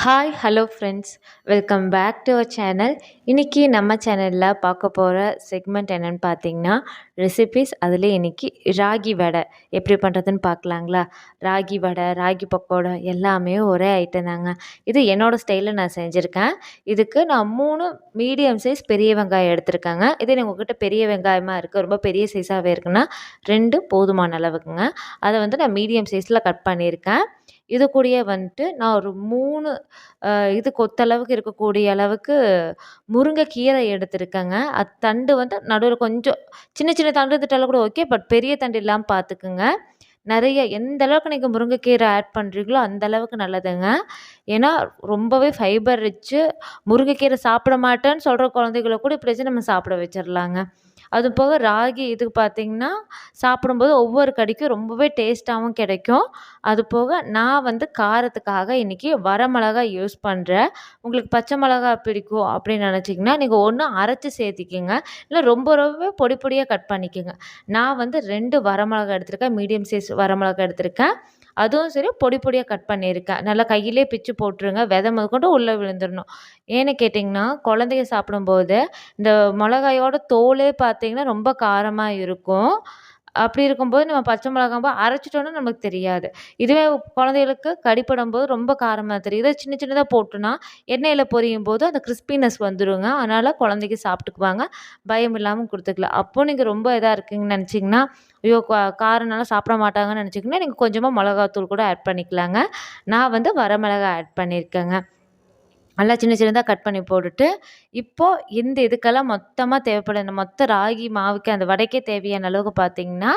Hi hello friends, welcome back to our channel. இன்றைக்கி நம்ம சேனலில் பார்க்க போகிற செக்மெண்ட் என்னென்னு பார்த்தீங்கன்னா ரெசிபீஸ். அதில் இன்றைக்கி ராகி வடை எப்படி பண்ணுறதுன்னு பார்க்கலாங்களா. ராகி வடை, ராகி பக்கோடா எல்லாமே ஒரே ஐட்டம் தாங்க. இது என்னோடய ஸ்டைலில் நான் செஞ்சுருக்கேன். இதுக்கு நான் 3 மீடியம் சைஸ் பெரிய வெங்காயம் எடுத்திருக்கேங்க. இதே உங்கள்கிட்ட பெரிய வெங்காயமாக இருக்குது, ரொம்ப பெரிய சைஸாகவே இருக்குன்னா 2 போதுமான அளவுக்குங்க. அதை நான் மீடியம் சைஸில் கட் பண்ணியிருக்கேன். இது கூடயே நான் ஒரு 3 இது கொத்தளவுக்கு இருக்கக்கூடிய அளவுக்கு முருங்கைக்கீரை எடுத்திருக்கேங்க. அது தண்டு நடுவில் கொஞ்சம் சின்ன சின்ன தண்டு இருந்துட்டாலும் கூட ஓகே. பட் பெரிய தண்டு இல்லாமல் பார்த்துக்குங்க. நிறைய எந்த அளவுக்கு நீங்கள் முருங்கைக்கீரை ஆட் பண்ணுறீங்களோ அந்த அளவுக்கு நல்லதுங்க. ஏன்னா ரொம்பவே ஃபைபர் ரிச்சு. முருங்கைக்கீரை சாப்பிட மாட்டேன்னு சொல்கிற குழந்தைகள கூட இப்படி வச்சு நம்ம சாப்பிட வச்சிடலாங்க. அது போக ராகி இதுக்கு பார்த்திங்கன்னா சாப்பிடும்போது ஒவ்வொரு கடிக்கும் ரொம்பவே டேஸ்ட்டாகவும் கிடைக்கும். அது போக நான் காரத்துக்காக இன்றைக்கி வரமிளகாய் யூஸ் பண்ணுறேன். உங்களுக்கு பச்சை மிளகா பிடிக்கும் அப்படின்னு நினச்சிங்கன்னா நீங்கள் ஒன்று அரைச்சி சேர்த்திக்கிங்க, இல்லை ரொம்ப ரொம்ப பொடி பொடியாக கட் பண்ணிக்கோங்க. நான் 2 வரமிளகா எடுத்திருக்கேன், மீடியம் சைஸ் வரமிளகா எடுத்திருக்கேன். அதுவும் சரி பொடி பொடியாக கட் பண்ணியிருக்கேன். நல்லா கையிலே பிச்சு போட்டுருங்க, விதை முதற்கொண்டு உள்ளே விழுந்துடணும். ஏன்னு கேட்டிங்கன்னா குழந்தைங்க சாப்பிடும்போது இந்த மிளகாயோட தோலே பார்த்திங்கன்னா ரொம்ப காரமாக இருக்கும். அப்படி இருக்கும்போது நம்ம பச்சை மிளகாய் அரைச்சிட்டோன்னா நமக்கு தெரியாது. இதுவே குழந்தைகளுக்கு கடிப்படும்போது ரொம்ப காரமாக தெரியும். இதை சின்ன சின்னதாக போட்டோன்னா எண்ணெயில் பொரியும் போது அந்த கிறிஸ்பினஸ் வந்துடுங்க. அதனால் குழந்தைக்கு சாப்பிட்டுக்குவாங்க, பயம் இல்லாமல் கொடுத்துக்கலாம். அப்போது நீங்கள் ரொம்ப இதாக இருக்குங்கன்னு நினச்சிங்கன்னா, ஐயோ காரம்னால சாப்பிட மாட்டாங்கன்னு நினச்சிங்கன்னா நீங்கள் கொஞ்சமாக மிளகாத்தூள் கூட ஆட் பண்ணிக்கலாங்க. நான் வரமிளகாய் ஆட் பண்ணியிருக்கேங்க. நல்லா சின்ன சின்னதாக கட் பண்ணி போட்டுட்டு, இப்போது இந்த இதுக்கெல்லாம் மொத்தமாக தேவைப்படுற இந்த மொத்த ராகி மாவுக்கு அந்த வடைக்கே தேவையான அளவுக்கு பார்த்திங்கன்னா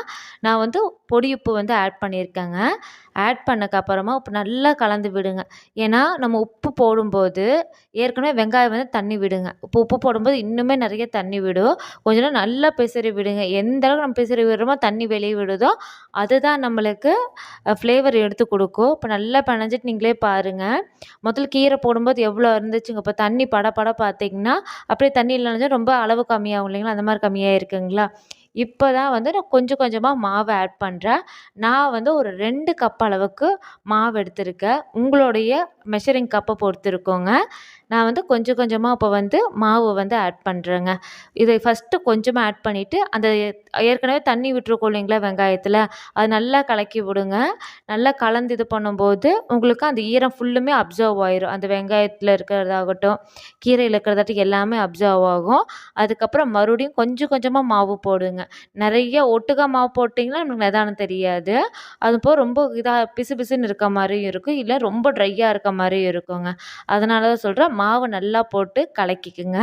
நான் பொடி உப்பு ஆட் பண்ணியிருக்கேங்க. ஆட் பண்ணக்கப்புறமா உப்பு நல்லா கலந்து விடுங்க. ஏன்னா நம்ம உப்பு போடும்போது ஏற்கனவே வெங்காயம் தண்ணி விடுங்க. உப்பு போடும்போது இன்னுமே நிறைய தண்ணி விடும். கொஞ்ச நேரம் நல்லா பிசறி விடுங்க. எந்த அளவுக்கு நம்ம பிசறி விடுறோமோ தண்ணி வெளியே விடுதோ அதுதான் நம்மளுக்கு ஃப்ளேவர் எடுத்து கொடுக்கும். இப்போ நல்லா பிணைஞ்சிட்டு நீங்களே பாருங்கள். முதல்ல கீரை போடும்போது எவ்வளோ இருந்துச்சுங்க, இப்போ தண்ணி பட பார்த்திங்கன்னா அப்படியே தண்ணி இல்லைன்னா ரொம்ப அளவு கம்மியாகும் இல்லைங்களா, அந்த மாதிரி கம்மியாக இருக்குங்களா. இப்போ தான் நான் கொஞ்சம் கொஞ்சமாக மாவு ஆட் பண்ணுறேன். நான் ஒரு 2 கப் அளவுக்கு மாவு எடுத்திருக்கேன். உங்களுடைய மெஷரிங் கப்பை பொறுத்து இருக்கோங்க. நான் கொஞ்சம் கொஞ்சமாக இப்போ மாவு ஆட் பண்ணுறேங்க. இதை ஃபஸ்ட்டு கொஞ்சமாக ஆட் பண்ணிவிட்டு அந்த ஏற்கனவே தண்ணி விட்டுருக்கோம் இல்லைங்களா வெங்காயத்தில், அது நல்லா கலக்கி விடுங்க. நல்லா கலந்து இது பண்ணும்போது உங்களுக்கு அந்த ஈரம் ஃபுல்லுமே அப்சர்வ் ஆயிரும். அந்த வெங்காயத்தில் இருக்கிறதாகட்டும், கீரையில் இருக்கிறதாகட்டும் எல்லாமே அப்சர்வ் ஆகும். அதுக்கப்புறம் மறுபடியும் கொஞ்சம் கொஞ்சமாக மாவு போடுங்க. நிறைய ஒட்டுக்கா மாவு போட்டிங்கன்னா நமக்கு நிதானம் தெரியாது. அதுபோக ரொம்ப பிசு பிசுன்னு இருக்க மாதிரியும் இருக்கும், இல்லை ரொம்ப ட்ரையாக இருக்க மாதிரியும் இருக்குங்க. அதனால தான் சொல்கிறேன், மாவு நல்லா போட்டு கலக்கிக்குங்க.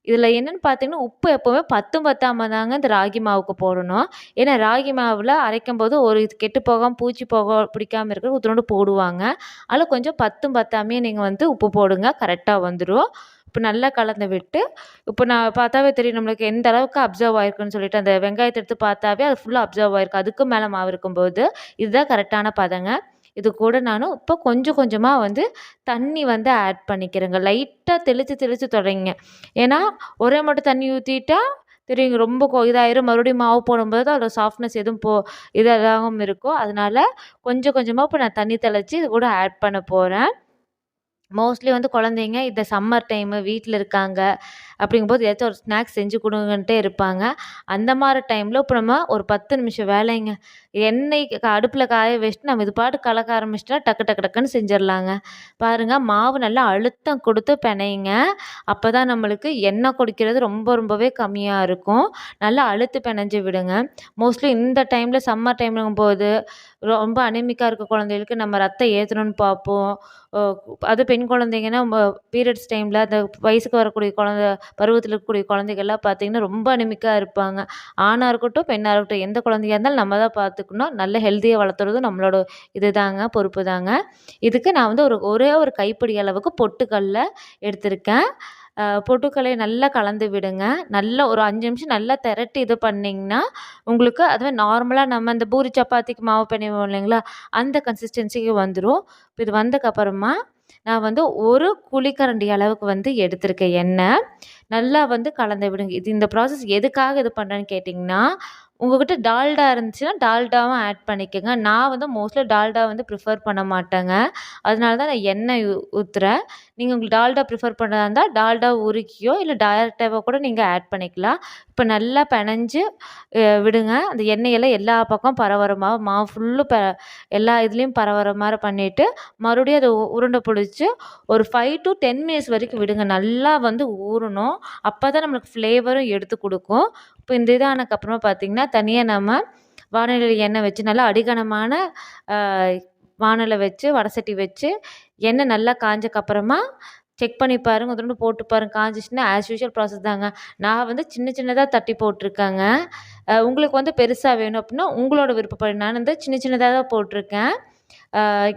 இதில் என்னென்னு பார்த்தீங்கன்னா உப்பு எப்போவுமே பத்தும் பத்தாம தாங்க இந்த ராகி மாவுக்கு போடணும். ஏன்னா ராகி மாவில் அரைக்கும்போது ஒரு இது கெட்டு போகாமல் பூச்சி பிடிக்காமல் இருக்க உத்தரோண்டு போடுவாங்க. அதில் கொஞ்சம் பத்தும் பத்தாமையே நீங்கள் உப்பு போடுங்க, கரெக்டாக வந்துடும். இப்போ நல்லா கலந்து விட்டு, இப்போ நான் பார்த்தாவே தெரியும் நம்மளுக்கு எந்த அளவுக்கு அப்சர்வ் ஆயிருக்குன்னு சொல்லிட்டு, அந்த வெங்காயத்தை எடுத்து பார்த்தாவே அது ஃபுல்லாக அப்சர்வ் ஆயிருக்கு. அதுக்கும் மேலே மாவு இருக்கும்போது இதுதான் கரெக்டான பதங்க. இது கூட நானும் இப்போ கொஞ்சம் கொஞ்சமாக தண்ணி ஆட் பண்ணிக்கிறேங்க. லைட்டாக தெளித்து தெளித்து தொடங்கிங்க. ஏன்னா ஒரே மட்டும் தண்ணி ஊற்றிட்டா தெரியுங்க ரொம்ப இதாயிரும். மறுபடியும் மாவு போடும்போது அதோட சாஃப்ட்னஸ் எதுவும் இதாகாமல் இருக்கும். அதனால் கொஞ்சம் கொஞ்சமாக இப்போ நான் தண்ணி தெளித்து இது கூட ஆட் பண்ண போகிறேன். மோஸ்ட்லி குழந்தைங்க இந்த சம்மர் டைமு வீட்டில் இருக்காங்க அப்படிங்கும்போது ஏதாச்சும் ஒரு ஸ்நாக்ஸ் செஞ்சு கொடுங்கன்ட்டே இருப்பாங்க. அந்த மாதிரி டைமில் இப்போ நம்ம ஒரு 10 நிமிஷம் வேலைங்க. எண்ணெய் அடுப்பில் காய வச்சுட்டு நம்ம இது பாட்டுக்கு கலக்க ஆரம்பிச்சிட்டா டக்கு டக்கு டக்குன்னு செஞ்சிடலாங்க. பாருங்கள், மாவு நல்லா அழுத்தம் கொடுத்து பிணையுங்க. அப்போ தான் நம்மளுக்கு எண்ணெய் குடிக்கிறது ரொம்பவே கம்மியாக இருக்கும். நல்லா அழுத்து பிணைஞ்சு விடுங்க. மோஸ்ட்லி இந்த டைமில் சம்மர் டைம்ங்கும்போது ரொம்ப அனிமிக்காக இருக்க குழந்தைகளுக்கு நம்ம ரத்தம் ஏற்றணும்னு பார்ப்போம். அது பெண் குழந்தைங்கன்னா பீரியட்ஸ் டைமில் அந்த வயசுக்கு வரக்கூடிய பருவத்தில் இருக்கக்கூடிய குழந்தைகள்லாம் பார்த்திங்கன்னா ரொம்ப அனிமிக்காக இருப்பாங்க. ஆணாக இருக்கட்டும் பெண்ணாக இருக்கட்டும் எந்த குழந்தையா இருந்தாலும் நம்ம தான் பார்த்துக்கணும். நல்ல ஹெல்த்தியாக வளர்த்துறதும் நம்மளோட இதுதாங்க, பொறுப்பு தாங்க. இதுக்கு நான் ஒரே ஒரு கைப்பிடி அளவுக்கு பொட்டுக்கடலை எடுத்திருக்கேன். பொட்டுக்கடலையை நல்லா கலந்து விடுங்க. நல்லா ஒரு 5 நிமிஷம் நல்லா திரட்டி இது பண்ணிங்கன்னா உங்களுக்கு அதுவே நார்மலாக நம்ம இந்த பூரி சப்பாத்திக்கு மாவு பிணைவோம் இல்லைங்களா, அந்த கன்சிஸ்டன்சிக்கு வந்துடும். இப்போ இது வந்ததுக்கப்புறமா நான் ஒரு குழிக்கரண்டி அளவுக்கு எடுத்திருக்கேன் எண்ணெய். நல்லா கலந்து விடுங்க. இந்த ப்ராசஸ் எதுக்காக இது பண்ணுறேன்னு கேட்டிங்கன்னா, உங்ககிட்ட டால்டா இருந்துச்சுன்னா, டால்டாவும் ஆட் பண்ணிக்கங்க. நான் வந்து மோஸ்ட்லி டால்டா வந்து ப்ரிஃபர் பண்ண மாட்டேங்க. அதனால தான் நான் எண்ணெய் ஊத்துறேன். நீங்க உங்களுக்கு டால்டா ப்ரிஃபர் பண்றதா இருந்தா, டால்டா உருக்கியோ இல்ல டைரக்ட்டாவோ கூட நீங்க ஆட் பண்ணிக்கலாம். இப்ப நல்லா பெனஞ்சு விடுங்க. அந்த எண்ணெயெல்லாம் எல்லா பக்கம் பரவற மாவு ஃபுல்லும் எல்லா இதுலயும் பரவற மாரி பண்ணிட்டு, மறுபடியும் அத உருண்ட புடிச்சு ஒரு 5 to 10 மினிட்ஸ் வரைக்கும் விடுங்க. நல்லா வந்து ஊறணும். அப்பதான் நம்மளுக்கு ஃப்ளேவரும் எடுத்து குடுக்கும். இப்போ இந்த இது ஆனதுக்கப்புறமா பார்த்தீங்கன்னா, தனியா நம்ம வாணலியில எண்ணெய் வச்சு நல்லா அடிகனமான அ வாணல வச்சு, வடசட்டி வச்சு, எண்ணெய் நல்லா காஞ்சக்கப்புறமா செக் பண்ணி பாருங்க. ஒரு தடவ போட்டு பாருங்க. காஞ்சிச்சுன்னா ஆஸ் யூசுவல் ப்ராசஸ் தாங்க. நான் வந்து சின்ன சின்னதா தட்டி போட்டுருக்கேங்க. உங்களுக்கு வந்து பெருசா வேணும் அப்டின்னா, உங்களோட விருப்பப்படி. நான் வந்து சின்ன சின்னதா தான் போட்டுருக்கேன்.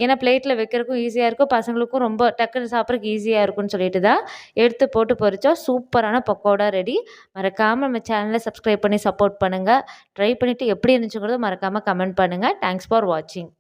ஏன்னா பிளேட்ல வைக்கிறதுக்கும் ஈஸியா இருக்கும். பசங்களுக்கும் ரொம்ப டக்குனு சாப்பிட்றதுக்கு ஈஸியா இருக்கும்னு சொல்லிட்டு தான் எடுத்து போட்டு பொரிச்சா சூப்பரான பக்கோடா ரெடி. மறக்காம நம்ம சேனல சப்ஸ்கிரைப் பண்ணி சப்போர்ட் பண்ணுங்க. ட்ரை பண்ணிட்டு எப்படி இருந்துச்சுங்கிறத மறக்காம கமெண்ட் பண்ணுங்க. தேங்க்ஸ் ஃபார் வாட்சிங்.